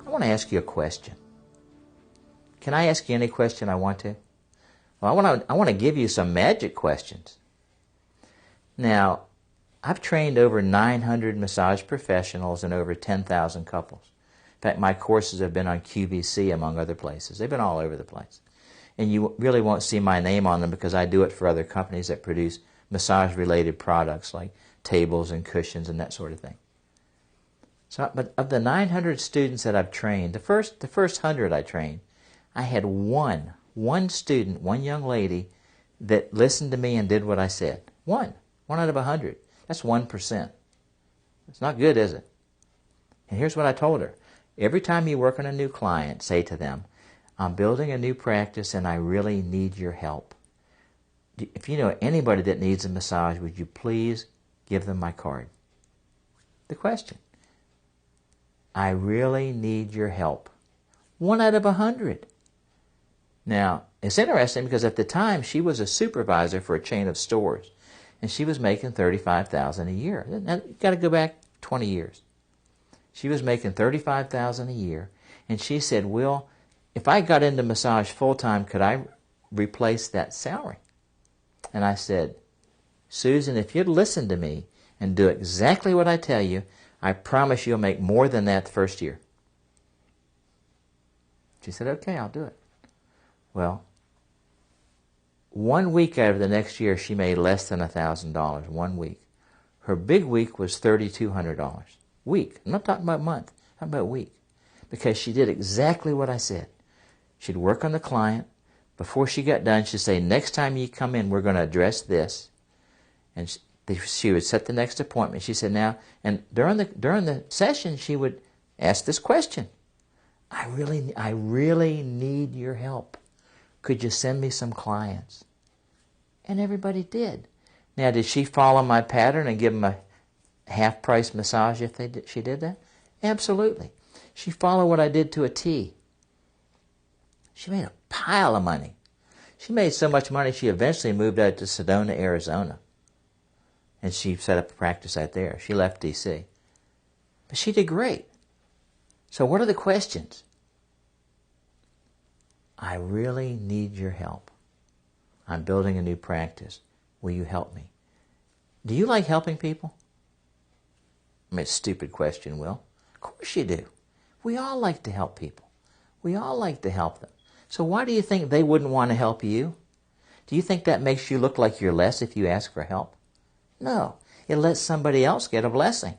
I want to ask you a question. Can I ask you any question I want to? Well, I want to give you some magic questions. Now, I've trained over 900 massage professionals and over 10,000 couples. In fact, my courses have been on QVC, among other places. They've been all over the place. And you really won't see my name on them because I do it for other companies that produce massage-related products like tables and cushions and that sort of thing. So, but of the 900 students that I've trained, the first 100 I trained, I had one student, one young lady that listened to me and did what I said. One out of 100. That's 1%. It's not good, is it? And here's what I told her. Every time you work on a new client, say to them, I'm building a new practice and I really need your help. If you know anybody that needs a massage, would you please give them my card? The question. I really need your help. 1 out of 100. Now, it's interesting because at the time she was a supervisor for a chain of stores and she was making $35,000 a year. Now, you've got to go back 20 years. She was making $35,000 a year and she said, Will, if I got into massage full-time, could I replace that salary? And I said, Susan, if you'd listen to me and do exactly what I tell you, I promise you'll make more than that the first year. She said, okay, I'll do it. Well, 1 week out of the next year, she made less than $1,000, 1 week. Her big week was $3,200. Week. I'm not talking about month. I'm talking about week. Because she did exactly what I said. She'd work on the client. Before she got done, she'd say, next time you come in, we're going to address this. And she would set the next appointment. She said, now, and during the session, she would ask this question. I really need your help. Could you send me some clients? And everybody did. Now, did she follow my pattern and give them a half-price massage if she did that? Absolutely. She followed what I did to a T. She made a pile of money. She made so much money she eventually moved out to Sedona, Arizona. And she set up a practice out there. She left D.C. But she did great. So what are the questions? I really need your help. I'm building a new practice. Will you help me? Do you like helping people? I mean, it's a stupid question, Will. Of course you do. We all like to help people. We all like to help them. So why do you think they wouldn't want to help you? Do you think that makes you look like you're less if you ask for help? No. It lets somebody else get a blessing.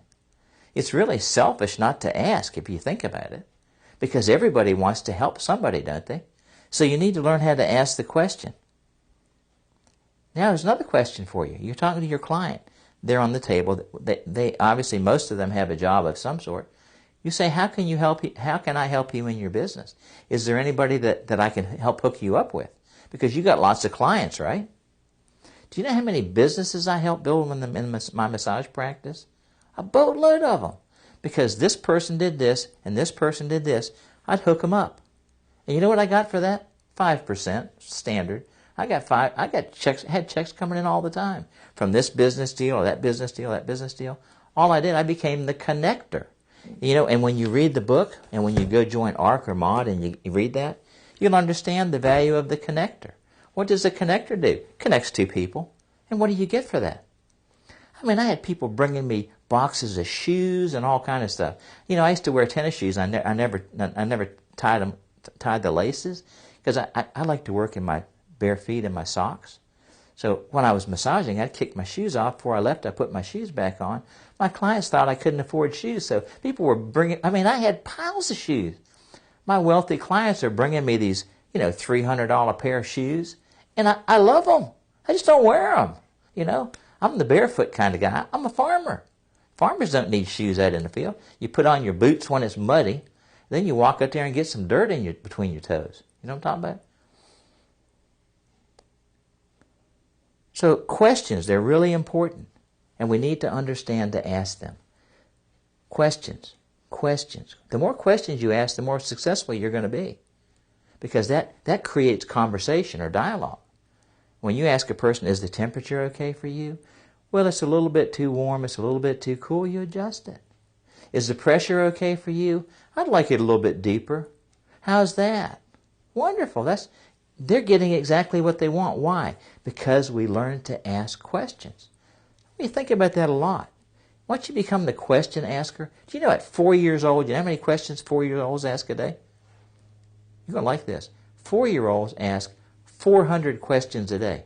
It's really selfish not to ask if you think about it. Because everybody wants to help somebody, don't they? So you need to learn how to ask the question. Now there's another question for you. You're talking to your client. They're on the table. They obviously, most of them have a job of some sort. You say, how can I help you in your business? Is there anybody that I can help hook you up with? Because you got lots of clients, right? Do you know how many businesses I help build in my massage practice? A boatload of them. Because this person did this and this person did this, I'd hook them up. And you know what I got for that? 5%, standard. I got checks, had checks coming in all the time. From this business deal or that business deal, that business deal. All I did, I became the connector. You know, and when you read the book, and when you go join ARC or MOD and you read that, you'll understand the value of the connector. What does the connector do? Connects two people. And what do you get for that? I mean, I had people bringing me boxes of shoes and all kind of stuff. You know, I used to wear tennis shoes. I never tied the laces because I like to work in my bare feet and my socks. So when I was massaging, I'd kick my shoes off. Before I left, I put my shoes back on. My clients thought I couldn't afford shoes, so people were bringing, I had piles of shoes. My wealthy clients are bringing me these, $300 pair of shoes, and I love them. I just don't wear them, I'm the barefoot kind of guy. I'm a farmer. Farmers don't need shoes out in the field. You put on your boots when it's muddy, then you walk up there and get some dirt between your toes. You know what I'm talking about? So questions, they're really important, and we need to understand to ask them. Questions. The more questions you ask, the more successful you're going to be, because that creates conversation or dialogue. When you ask a person, is the temperature okay for you? Well, it's a little bit too warm, it's a little bit too cool, you adjust it. Is the pressure okay for you? I'd like it a little bit deeper. How's that? Wonderful. They're getting exactly what they want. Why? Because we learn to ask questions. I mean, think about that a lot. Once you become the question asker, do you know at 4 years old, you know how many questions 4-year-olds ask a day? You're going to like this. 4-year-olds ask 400 questions a day.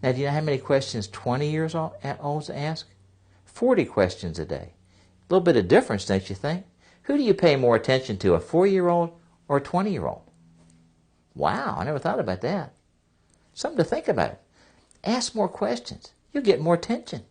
Now, do you know how many questions 20-year-olds ask? 40 questions a day. A little bit of difference, don't you think? Who do you pay more attention to, a 4-year-old or a 20-year-old? Wow, I never thought about that. Something to think about. Ask more questions. You'll get more attention.